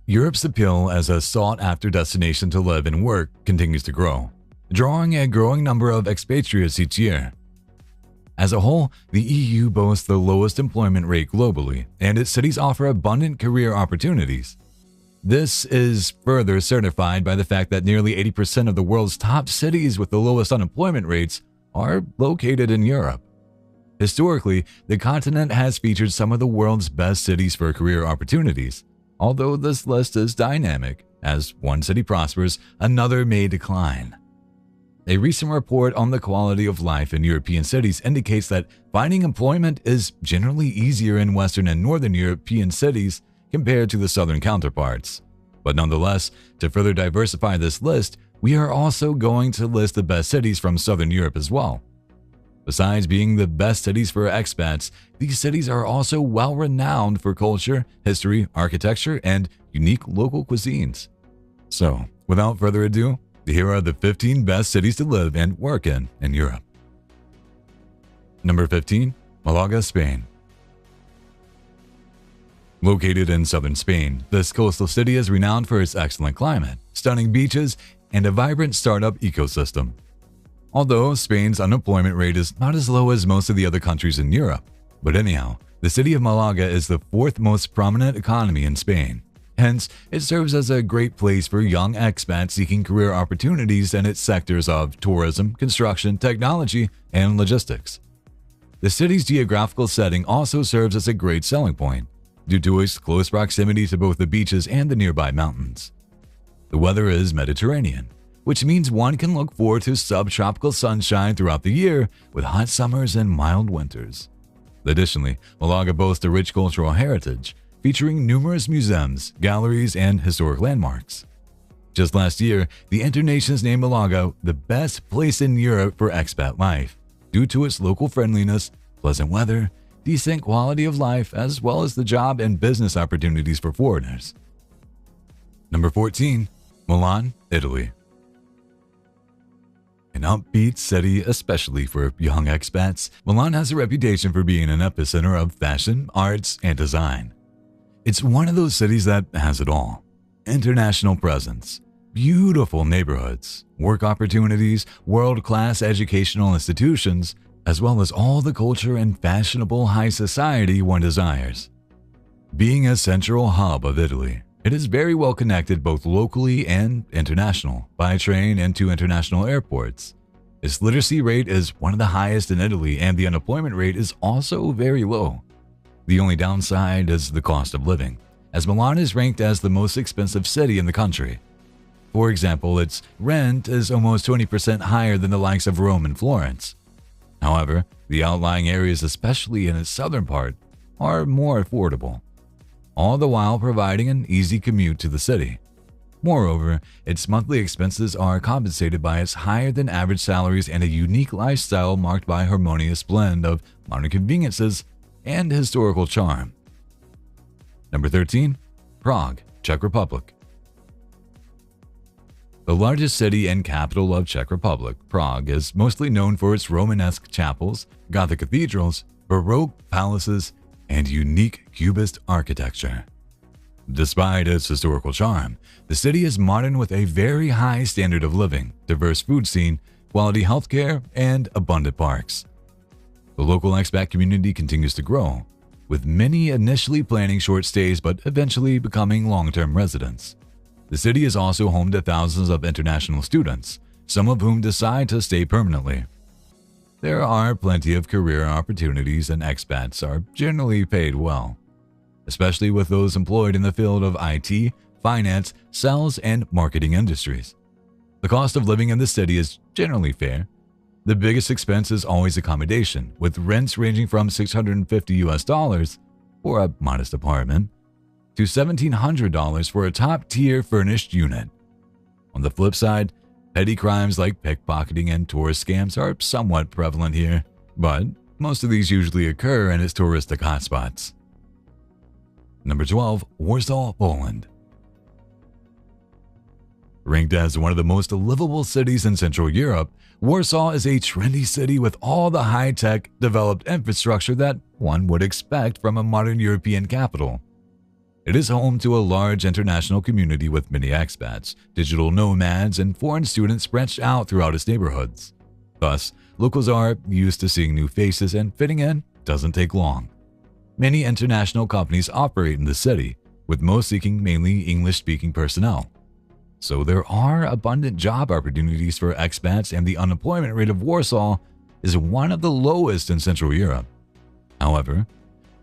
Europe's appeal as a sought-after destination to live and work continues to grow, drawing a growing number of expatriates each year. As a whole, the EU boasts the lowest employment rate globally, and its cities offer abundant career opportunities. This is further certified by the fact that nearly 80% of the world's top cities with the lowest unemployment rates are located in Europe. Historically, the continent has featured some of the world's best cities for career opportunities, although this list is dynamic. As one city prospers, another may decline. A recent report on the quality of life in European cities indicates that finding employment is generally easier in Western and Northern European cities compared to the Southern counterparts. But nonetheless, to further diversify this list, we are also going to list the best cities from Southern Europe as well. Besides being the best cities for expats, these cities are also well-renowned for culture, history, architecture, and unique local cuisines. So, without further ado, here are the 15 best cities to live and work in Europe. Number 15. Malaga, Spain. Located in southern Spain, this coastal city is renowned for its excellent climate, stunning beaches, and a vibrant startup ecosystem. Although Spain's unemployment rate is not as low as most of the other countries in Europe, but anyhow, the city of Malaga is the fourth most prominent economy in Spain. Hence, it serves as a great place for young expats seeking career opportunities in its sectors of tourism, construction, technology, and logistics. The city's geographical setting also serves as a great selling point, due to its close proximity to both the beaches and the nearby mountains. The weather is Mediterranean, which means one can look forward to subtropical sunshine throughout the year with hot summers and mild winters. Additionally, Malaga boasts a rich cultural heritage, featuring numerous museums, galleries, and historic landmarks. Just last year, the Internations named Malaga the best place in Europe for expat life, due to its local friendliness, pleasant weather, decent quality of life, as well as the job and business opportunities for foreigners. Number 14. Milan, Italy. An upbeat city, especially for young expats, Milan has a reputation for being an epicenter of fashion, arts, and design. It's one of those cities that has it all: international presence, beautiful neighborhoods, work opportunities, world-class educational institutions, as well as all the culture and fashionable high society one desires. Being a central hub of Italy, it is very well connected both locally and international by train and to international airports. Its literacy rate is one of the highest in Italy, and the unemployment rate is also very low. The only downside is the cost of living, as Milan is ranked as the most expensive city in the country. For example, its rent is almost 20% higher than the likes of Rome and Florence. However, the outlying areas, especially in its southern part, are more affordable, all the while providing an easy commute to the city. Moreover, its monthly expenses are compensated by its higher-than-average salaries and a unique lifestyle marked by a harmonious blend of modern conveniences and historical charm. Number 13. Prague, Czech Republic. The largest city and capital of Czech Republic, Prague is mostly known for its Romanesque chapels, Gothic cathedrals, Baroque palaces, and unique Cubist architecture. Despite its historical charm, the city is modern with a very high standard of living, diverse food scene, quality healthcare, and abundant parks. The local expat community continues to grow, with many initially planning short stays but eventually becoming long-term residents. The city is also home to thousands of international students, some of whom decide to stay permanently. There are plenty of career opportunities, and expats are generally paid well, especially with those employed in the field of IT, finance, sales, and marketing industries. The cost of living in the city is generally fair. The biggest expense is always accommodation, with rents ranging from $650 for a modest apartment to $1,700 for a top-tier furnished unit. On the flip side, petty crimes like pickpocketing and tourist scams are somewhat prevalent here, but most of these usually occur in its touristic hotspots. Number 12. Warsaw, Poland. Ranked as one of the most livable cities in Central Europe, Warsaw is a trendy city with all the high-tech, developed infrastructure that one would expect from a modern European capital. It is home to a large international community with many expats, digital nomads, and foreign students spread out throughout its neighborhoods. Thus, locals are used to seeing new faces, and fitting in doesn't take long. Many international companies operate in the city, with most seeking mainly English-speaking personnel. So there are abundant job opportunities for expats, and the unemployment rate of Warsaw is one of the lowest in Central Europe. However,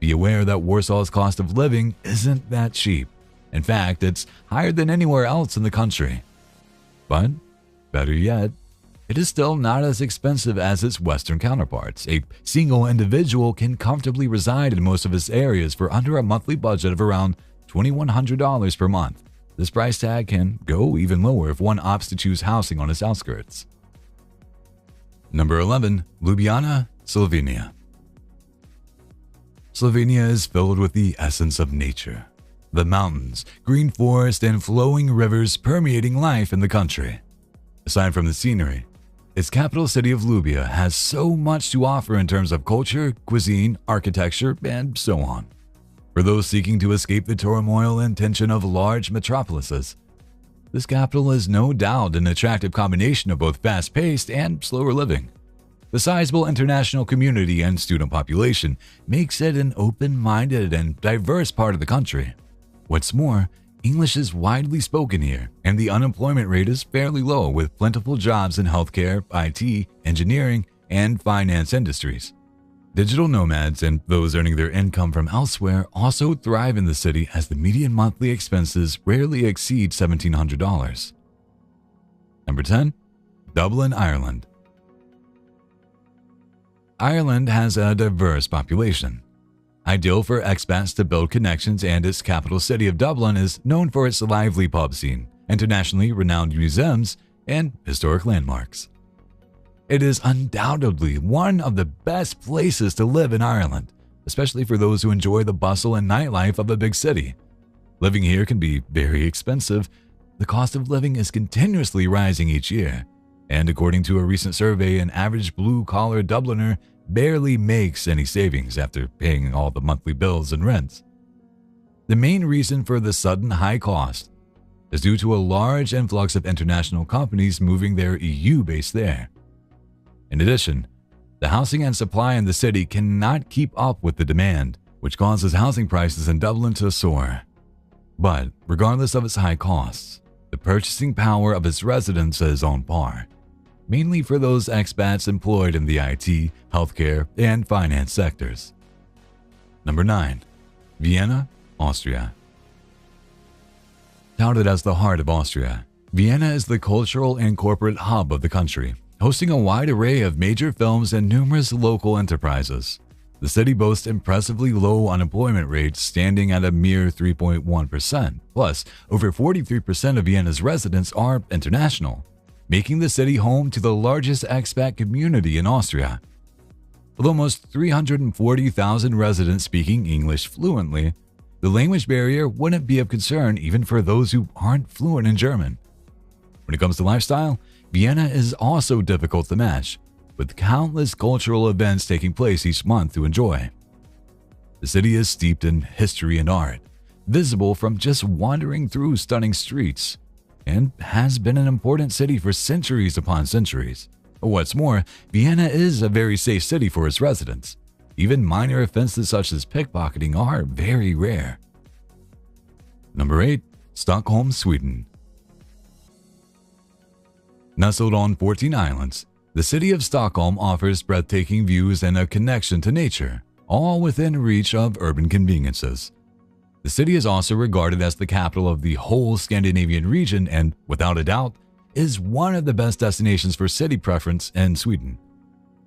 be aware that Warsaw's cost of living isn't that cheap. In fact, it's higher than anywhere else in the country. But, better yet, it is still not as expensive as its Western counterparts. A single individual can comfortably reside in most of its areas for under a monthly budget of around $2,100 per month. This price tag can go even lower if one opts to choose housing on its outskirts. Number 11. Ljubljana, Slovenia. Slovenia is filled with the essence of nature. The mountains, green forest, and flowing rivers permeating life in the country. Aside from the scenery, its capital city of Ljubljana has so much to offer in terms of culture, cuisine, architecture, and so on. For those seeking to escape the turmoil and tension of large metropolises, this capital is no doubt an attractive combination of both fast-paced and slower living. The sizable international community and student population makes it an open-minded and diverse part of the country. What's more, English is widely spoken here, and the unemployment rate is fairly low, with plentiful jobs in healthcare, IT, engineering, and finance industries. Digital nomads and those earning their income from elsewhere also thrive in the city, as the median monthly expenses rarely exceed $1,700. Number 10. Dublin, Ireland. Ireland has a diverse population. Ideal for expats to build connections, and its capital city of Dublin is known for its lively pub scene, internationally renowned museums, and historic landmarks. It is undoubtedly one of the best places to live in Ireland, especially for those who enjoy the bustle and nightlife of a big city. Living here can be very expensive. The cost of living is continuously rising each year, and according to a recent survey, an average blue-collar Dubliner barely makes any savings after paying all the monthly bills and rents. The main reason for the sudden high cost is due to a large influx of international companies moving their EU base there. In addition, the housing and supply in the city cannot keep up with the demand, which causes housing prices in Dublin to soar. But regardless of its high costs, the purchasing power of its residents is on par, mainly for those expats employed in the IT, healthcare, and finance sectors. Number 9. Vienna, Austria. Touted as the heart of Austria, Vienna is the cultural and corporate hub of the country, hosting a wide array of major films and numerous local enterprises. The city boasts impressively low unemployment rates, standing at a mere 3.1%. Plus, over 43% of Vienna's residents are international, making the city home to the largest expat community in Austria. With almost 340,000 residents speaking English fluently, the language barrier wouldn't be of concern even for those who aren't fluent in German. When it comes to lifestyle, Vienna is also difficult to match, with countless cultural events taking place each month to enjoy. The city is steeped in history and art, visible from just wandering through stunning streets, and has been an important city for centuries upon centuries. What's more, Vienna is a very safe city for its residents. Even minor offenses such as pickpocketing are very rare. Number 8. Stockholm, Sweden. Nestled on 14 islands, the city of Stockholm offers breathtaking views and a connection to nature, all within reach of urban conveniences. The city is also regarded as the capital of the whole Scandinavian region and, without a doubt, is one of the best destinations for city preference in Sweden.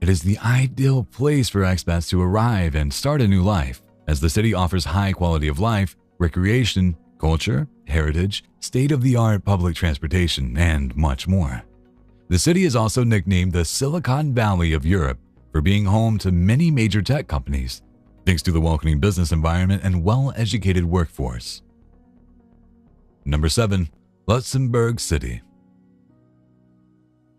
It is the ideal place for expats to arrive and start a new life, as the city offers high quality of life, recreation, culture, heritage, state-of-the-art public transportation, and much more. The city is also nicknamed the Silicon Valley of Europe for being home to many major tech companies, thanks to the welcoming business environment and well-educated workforce. Number 7. Luxembourg City.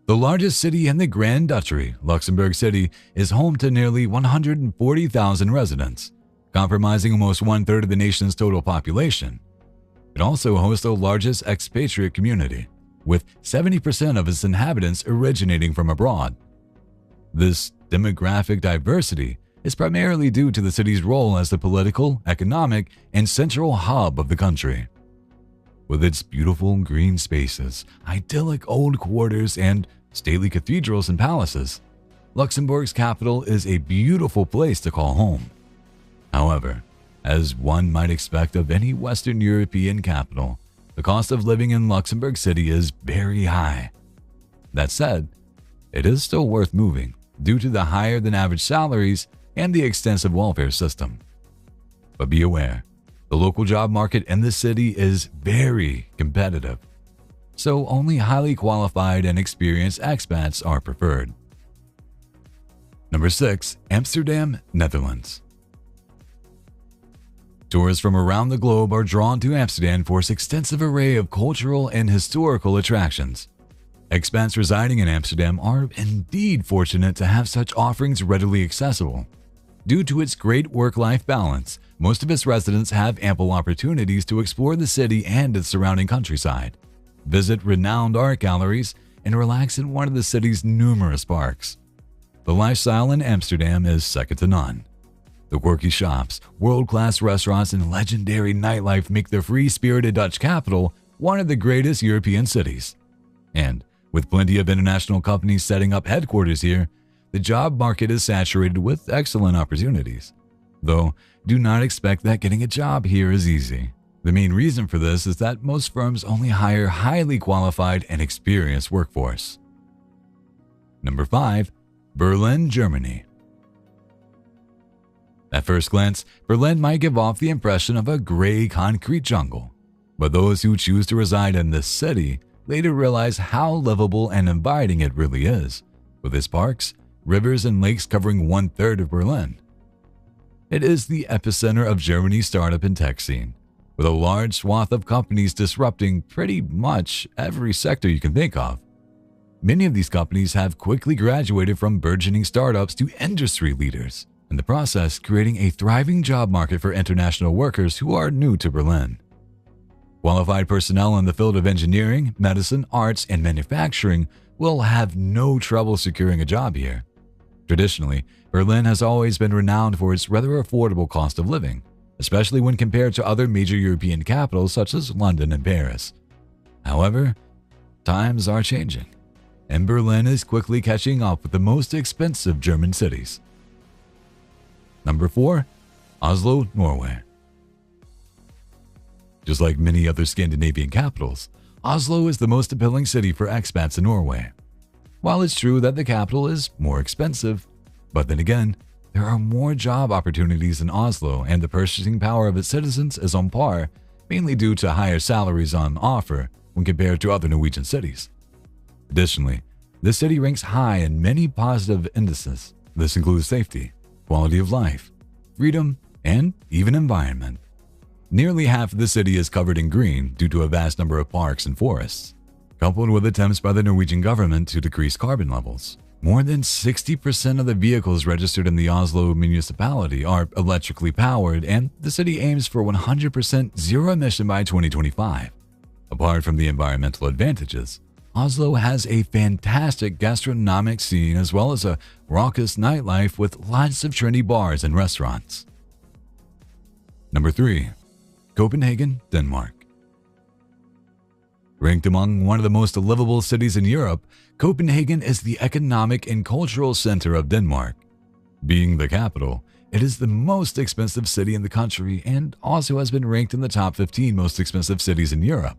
The largest city in the Grand Duchy, Luxembourg City, is home to nearly 140,000 residents. comprising almost one-third of the nation's total population. It also hosts the largest expatriate community, with 70% of its inhabitants originating from abroad. This demographic diversity is primarily due to the city's role as the political, economic, and central hub of the country. With its beautiful green spaces, idyllic old quarters, and stately cathedrals and palaces, Luxembourg's capital is a beautiful place to call home. However, as one might expect of any Western European capital, the cost of living in Luxembourg City is very high. That said, it is still worth moving due to the higher than average salaries and the extensive welfare system. But be aware, the local job market in the city is very competitive, so only highly qualified and experienced expats are preferred. Number 6. Amsterdam, Netherlands. Tourists from around the globe are drawn to Amsterdam for its extensive array of cultural and historical attractions. Expats residing in Amsterdam are indeed fortunate to have such offerings readily accessible. Due to its great work-life balance, most of its residents have ample opportunities to explore the city and its surrounding countryside, visit renowned art galleries, and relax in one of the city's numerous parks. The lifestyle in Amsterdam is second to none. The quirky shops, world-class restaurants, and legendary nightlife make the free-spirited Dutch capital one of the greatest European cities. And with plenty of international companies setting up headquarters here, the job market is saturated with excellent opportunities. Though, do not expect that getting a job here is easy. The main reason for this is that most firms only hire highly qualified and experienced workforce. Number 5. Berlin, Germany. At first glance, Berlin might give off the impression of a gray concrete jungle, but those who choose to reside in this city later realize how livable and inviting it really is, with its parks, rivers, and lakes covering one-third of Berlin. It is the epicenter of Germany's startup and tech scene, with a large swath of companies disrupting pretty much every sector you can think of. Many of these companies have quickly graduated from burgeoning startups to industry leaders, in the process creating a thriving job market for international workers who are new to Berlin. Qualified personnel in the field of engineering, medicine, arts, and manufacturing will have no trouble securing a job here. Traditionally, Berlin has always been renowned for its rather affordable cost of living, especially when compared to other major European capitals such as London and Paris. However, times are changing, and Berlin is quickly catching up with the most expensive German cities. Number 4. Oslo, Norway. Just like many other Scandinavian capitals, Oslo is the most appealing city for expats in Norway. While it's true that the capital is more expensive, but then again, there are more job opportunities in Oslo and the purchasing power of its citizens is on par, mainly due to higher salaries on offer when compared to other Norwegian cities. Additionally, the city ranks high in many positive indices. This includes safety, quality of life, freedom, and even environment. Nearly half of the city is covered in green due to a vast number of parks and forests, coupled with attempts by the Norwegian government to decrease carbon levels. More than 60% of the vehicles registered in the Oslo municipality are electrically powered, and the city aims for 100% zero emission by 2025. Apart from the environmental advantages, Oslo has a fantastic gastronomic scene as well as a raucous nightlife with lots of trendy bars and restaurants. Number 3. Copenhagen, Denmark. Ranked among one of the most livable cities in Europe, Copenhagen is the economic and cultural center of Denmark. Being the capital, it is the most expensive city in the country and also has been ranked in the top 15 most expensive cities in Europe.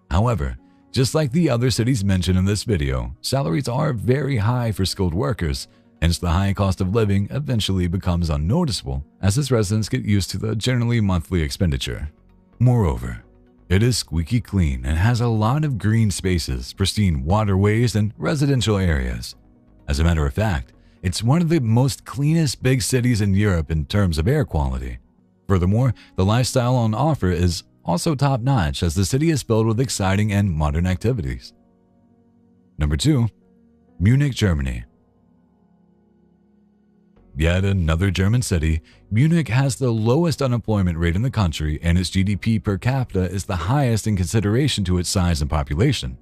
However, just like the other cities mentioned in this video, salaries are very high for skilled workers, hence the high cost of living eventually becomes unnoticeable as its residents get used to the generally monthly expenditure. Moreover, it is squeaky clean and has a lot of green spaces, pristine waterways, and residential areas. As a matter of fact, it's one of the most cleanest big cities in Europe in terms of air quality. Furthermore, the lifestyle on offer is also top-notch as the city is filled with exciting and modern activities. Number 2. Munich, Germany. Yet another German city, Munich has the lowest unemployment rate in the country, and its GDP per capita is the highest in consideration to its size and population.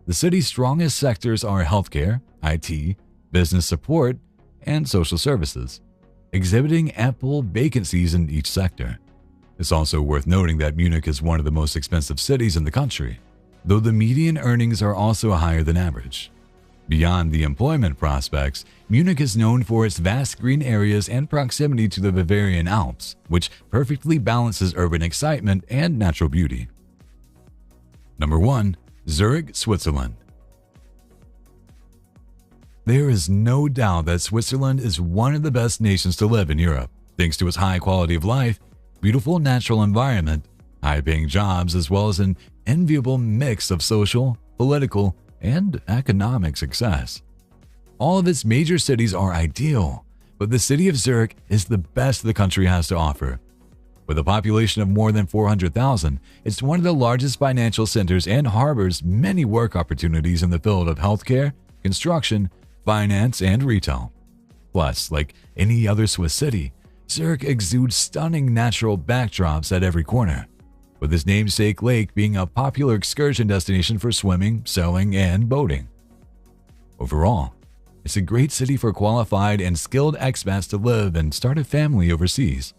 The city's strongest sectors are healthcare, IT, business support, and social services, exhibiting ample vacancies in each sector. It's also worth noting that Munich is one of the most expensive cities in the country, though the median earnings are also higher than average. Beyond the employment prospects, Munich is known for its vast green areas and proximity to the Bavarian Alps, which perfectly balances urban excitement and natural beauty. Number 1. Zurich, Switzerland. There is no doubt that Switzerland is one of the best nations to live in Europe, thanks to its high quality of life, beautiful natural environment, high-paying jobs, as well as an enviable mix of social, political, and economic success. All of its major cities are ideal, but the city of Zurich is the best the country has to offer. With a population of more than 400,000, it's one of the largest financial centers and harbors many work opportunities in the field of healthcare, construction, finance, and retail. Plus, like any other Swiss city, Zurich exudes stunning natural backdrops at every corner, with its namesake lake being a popular excursion destination for swimming, sailing, and boating. Overall, it's a great city for qualified and skilled expats to live and start a family overseas.